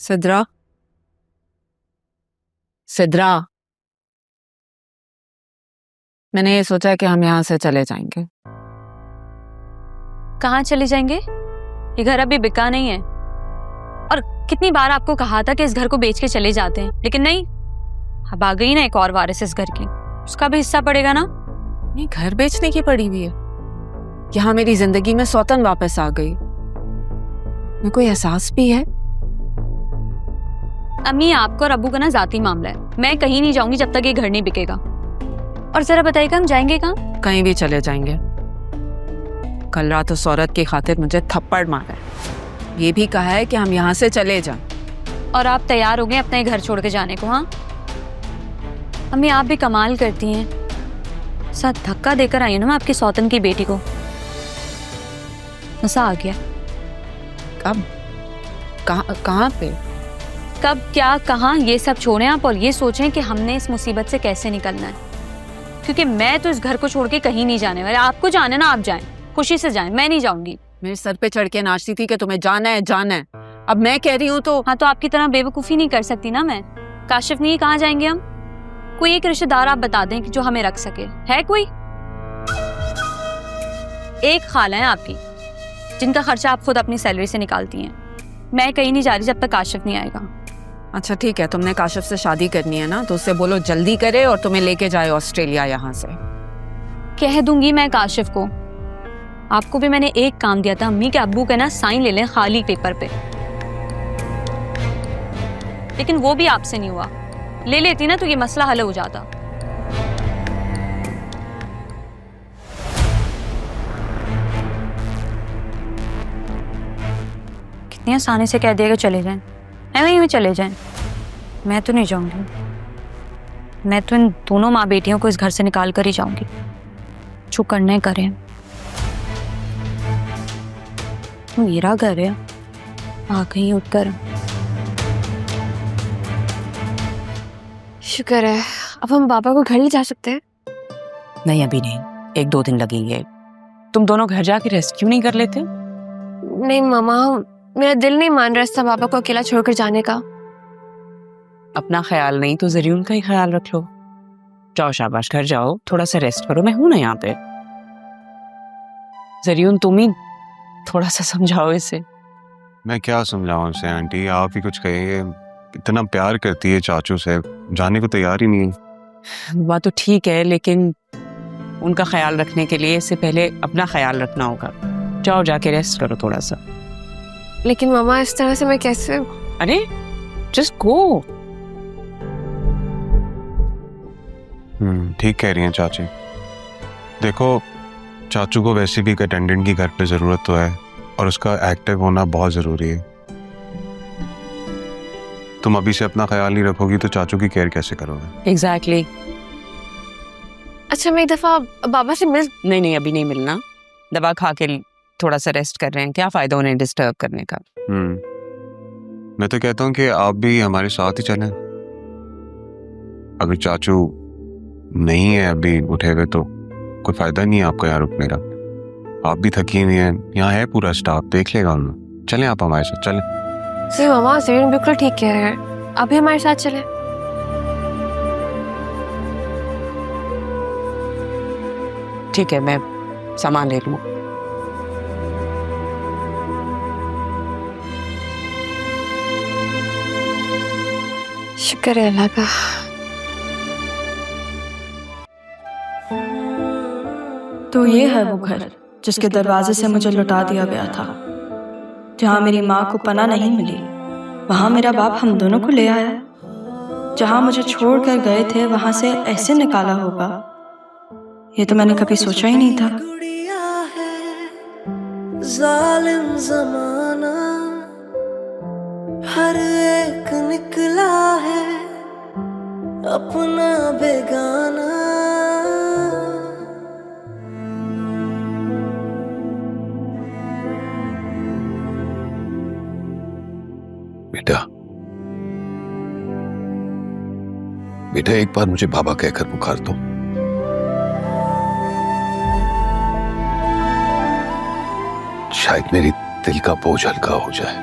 सिद्रा, सिद्रा, मैंने ये सोचा कि हम यहाँ से चले जाएंगे। कहाँ चले जाएंगे? ये घर अभी बिका नहीं है। और कितनी बार आपको कहा था कि इस घर को बेच के चले जाते हैं, लेकिन नहीं। अब आ गई ना एक और वारिस इस घर की, उसका भी हिस्सा पड़ेगा ना। नहीं, घर बेचने की पड़ी हुई है। यहाँ मेरी जिंदगी में सौतन वापस आ गई। मेरे को एहसास भी है। अम्मी, आपको और अब्बू का ना जाती मामला है। मैं कहीं नहीं जाऊंगी जब तक ये घर नहीं बिकेगा। और जरा बताइएगा, हम जाएंगे कहाँ? कहीं भी चले जाएंगे। कल रात उस औरत की खातिर मुझे थप्पड़ मारा है। ये भी कहा है कि हम यहाँ से चले जाएं। और आप तैयार हो गए अपने घर छोड़ के जाने को? हाँ अम्मी, आप भी कमाल करती हैं। साथ धक्का देकर आई ना मैं आपकी सौतन की बेटी को। मजा आ गया। कब? कहाँ पे? कब, क्या, कहाँ, ये सब छोड़ें आप और ये सोचें कि हमने इस मुसीबत से कैसे निकलना है। क्योंकि मैं तो इस घर को छोड़ के कहीं नहीं जाने वाली। आपको जाना है ना, आप जाएं, खुशी से जाएं, मैं नहीं जाऊंगी। मेरे सर पे चढ़ के नाचती थी कि तुम्हें जाना है जाना है। अब मैं कह रही हूँ तो। हाँ, तो आपकी तरह बेवकूफ़ी नहीं कर सकती ना मैं। काशिफ नहीं, कहाँ जाएंगे हम? कोई एक रिश्तेदार आप बता दें कि जो हमें रख सके। है कोई? एक खाला है आपकी जिनका खर्चा आप खुद अपनी सैलरी से निकालती हैं। मैं कहीं नहीं जा रही जब तक काशिफ नहीं आएगा। अच्छा ठीक है, तुमने काशिफ से शादी करनी है ना, तो उससे बोलो जल्दी करे और तुम्हें लेके जाए ऑस्ट्रेलिया यहाँ से। कह दूंगी मैं काशिफ को। आपको भी मैंने एक काम दिया था अम्मी के अब्बू के ना साइन ले लें खाली पेपर पे, लेकिन वो भी आपसे नहीं हुआ। ले लेती ना तो ये मसला हल हो जाता। कितनी आसानी से कह दिया कि चले जाएं, वहीं में चले जाएं। मैं तो नहीं जाऊंगी। मैं तो इन दोनों माँ बेटियों को इस घर से निकाल कर ही जाऊंगी। जो करना है करें, मेरा घर है। आ गई उठकर। शुक्र है, अब हम बाबा को घर ले जा सकते हैं। नहीं अभी नहीं, 1-2 दिन लगेंगे। तुम दोनों घर जाके रेस्क्यू नहीं कर लेते? नहीं मामा, मेरा दिल नहीं मान रहा था बाबा को अकेला छोड़कर जाने का। अपना ख्याल नहीं तो जरियून का ही ख्याल रख लो। जाओ शाबाश, घर जाओ, थोड़ा सा रेस्ट करो। मैं हूं ना यहाँ पे। जरियून तुम ही थोड़ा सा समझाओ इसे। मैं क्या समझाऊं उसे आंटी, आप ही कुछ कहिए। इतना प्यार करती है चाचू से, जाने को तैयार ही नहीं है। बात तो ठीक है, लेकिन उनका ख्याल रखने के लिए इससे पहले अपना ख्याल रखना होगा। जाओ जाके रेस्ट करो थोड़ा सा। लेकिन मामा, इस तरह से मैं कैसे? अरे जस्ट गो। ठीक कह रही हैं चाची। देखो, चाचू को वैसे भी एक अटेंडेंट की घर पे जरूरत तो है, और उसका एक्टिव होना बहुत जरूरी है। तुम अभी से अपना ख्याल नहीं रखोगी तो चाचू की केयर कैसे करोगे? एग्जैक्टली। अच्छा, मैं एक दफा बाबा से मिल। नहीं अभी नहीं मिलना। दवा खा के थोड़ा सा रेस्ट कर रहे हैं, क्या फायदा उन्हें डिस्टर्ब करने का। मैं तो कहता हूँ कि आप भी हमारे साथ ही चलें। अगर चाचू नहीं है अभी उठे हुए तो कोई फायदा नहीं है आपका यहाँ रुकने का। आप भी थकी हुई हैं, यहाँ है पूरा स्टाफ, देख लेगा उन्हें। चलें आप हमारे साथ, चलें। सही मामा, जरीन बिल्कुल ठीक कह रहे हैं। आप भी हमारे साथ चले। ठीक है, मैं सामान ले लूँ। शुक्र है अल्लाह का। तो ये है वो घर जिसके दरवाजे से मुझे लुटा दिया गया था, जहाँ मेरी माँ को पनाह नहीं मिली, वहाँ मेरा बाप हम दोनों को ले आया। जहाँ मुझे छोड़ कर गए थे वहाँ से ऐसे निकाला होगा, ये तो मैंने कभी सोचा ही नहीं था। जालिम ज़माना हर एक निकला है अपना बेगाना। बेटा एक बार मुझे बाबा कहकर पुकार दो। शायद मेरी दिल का बोझ हल्का हो जाए।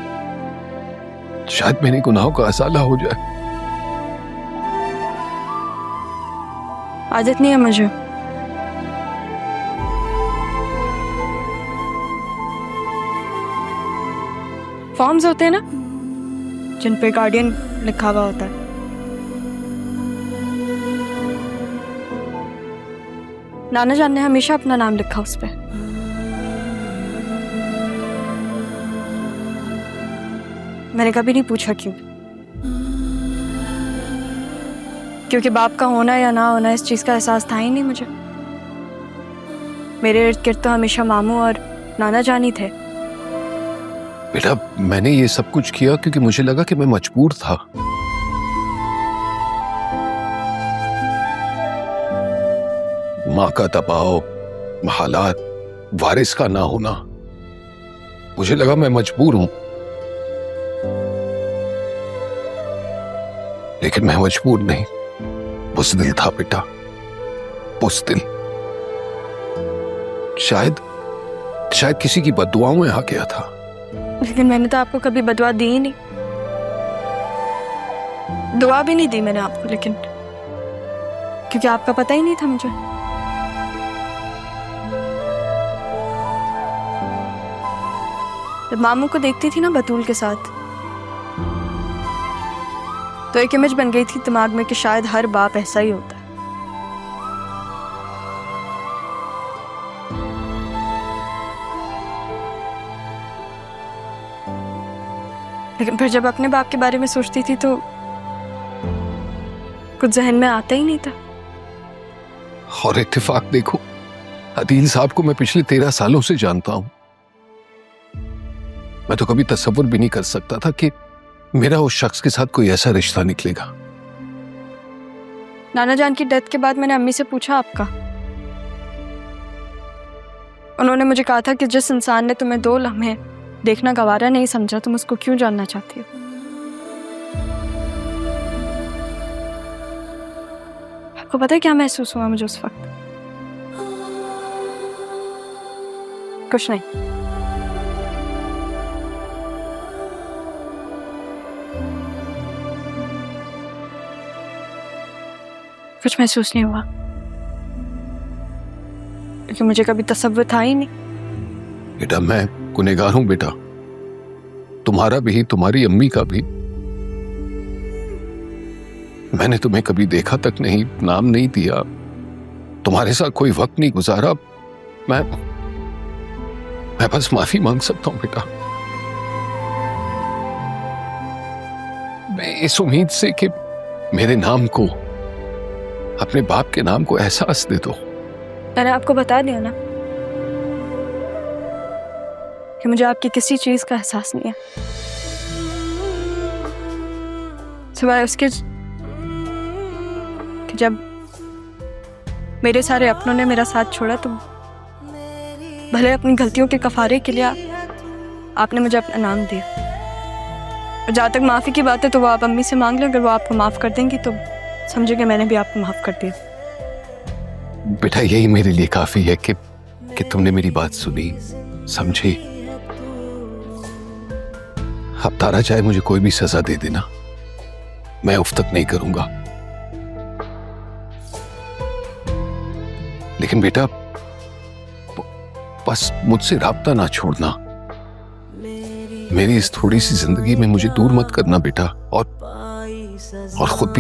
शायद मेरे गुनाहों का असाला हो जाए। आदत नहीं है मुझे। फॉर्म्स होते हैं ना जिन पे गार्डियन लिखा हुआ होता है, नाना जान ने हमेशा अपना नाम लिखा उस पे। मैंने कभी नहीं पूछा क्यों, क्योंकि बाप का होना या ना होना इस चीज का एहसास था ही नहीं मुझे। मेरे इर्द गिर्द तो हमेशा मामू और नाना जान ही थे। बेटा मैंने ये सब कुछ किया क्योंकि मुझे लगा कि मैं मजबूर था। माँ का दबाव, हालात, वारिस का ना होना, मुझे लगा मैं मजबूर हूं। लेकिन मैं मजबूर नहीं, बुज़दिल था बेटा, बुज़दिल। शायद किसी की बद्दुआओं में आ गया था। लेकिन मैंने तो आपको कभी बदुआ दी ही नहीं, दुआ भी नहीं दी मैंने आपको, लेकिन क्योंकि आपका पता ही नहीं था मुझे। जब मामू को देखती थी ना बतूल के साथ, तो एक इमेज बन गई थी दिमाग में कि शायद हर बाप ऐसा ही होता है। लेकिन फिर जब अपने बाप के बारे में सोचती थी तो कुछ जहन में आता ही नहीं था। और इत्तेफाक देखो, अदील साहब को मैं पिछले 13 सालों से जानता हूं। मैं तो कभी तसव्वुर भी नहीं कर सकता था कि मेरा उस शख्स के साथ कोई ऐसा रिश्ता निकलेगा। नाना जान की डेथ के बाद मैंने अम्मी से पूछा आपका। उन्होंने मुझे कहा था कि जिस इंसान ने तुम्हें 2 लम्हे देखना गवारा नहीं समझा, तुम उसको क्यों जानना चाहती हो। आपको पता है क्या महसूस हुआ मुझे उस वक्त? कुछ नहीं। कुछ महसूस नहीं हुआ क्योंकि मुझे कभी तसव्वुर था ही नहीं। बेटा मैं गुनहगार हूं बेटा, तुम्हारा भी, तुम्हारी अम्मी का भी। मैंने तुम्हें कभी देखा तक नहीं, नाम नहीं दिया, तुम्हारे साथ कोई वक्त नहीं गुजारा। मैं बस माफी मांग सकता हूं बेटा। मैं इस उम्मीद से कि मेरे नाम को, अपने बाप के नाम को एहसास दे दो। मैंने आपको बता दिया ना कि मुझे आपकी किसी चीज का एहसास नहीं है, सिवाय उसके कि जब मेरे सारे अपनों ने मेरा साथ छोड़ा तो भले अपनी गलतियों के कफारे के लिए आपने मुझे अपना नाम दिया। और जहाँ तक माफी की बात है तो वो आप अम्मी से मांग लें, अगर वो आपको माफ कर देंगी तो समझो कि मैंने भी आपको माफ कर दिया। बेटा यही मेरे लिए काफी है कि तुमने मेरी बात सुनी, समझी। अब तारा चाहे मुझे कोई भी सजा दे देना, मैं उफ तक नहीं करूंगा। लेकिन बेटा बस मुझसे राब्ता ना छोड़ना। मेरी इस थोड़ी सी जिंदगी में मुझे दूर मत करना बेटा, और खुद भी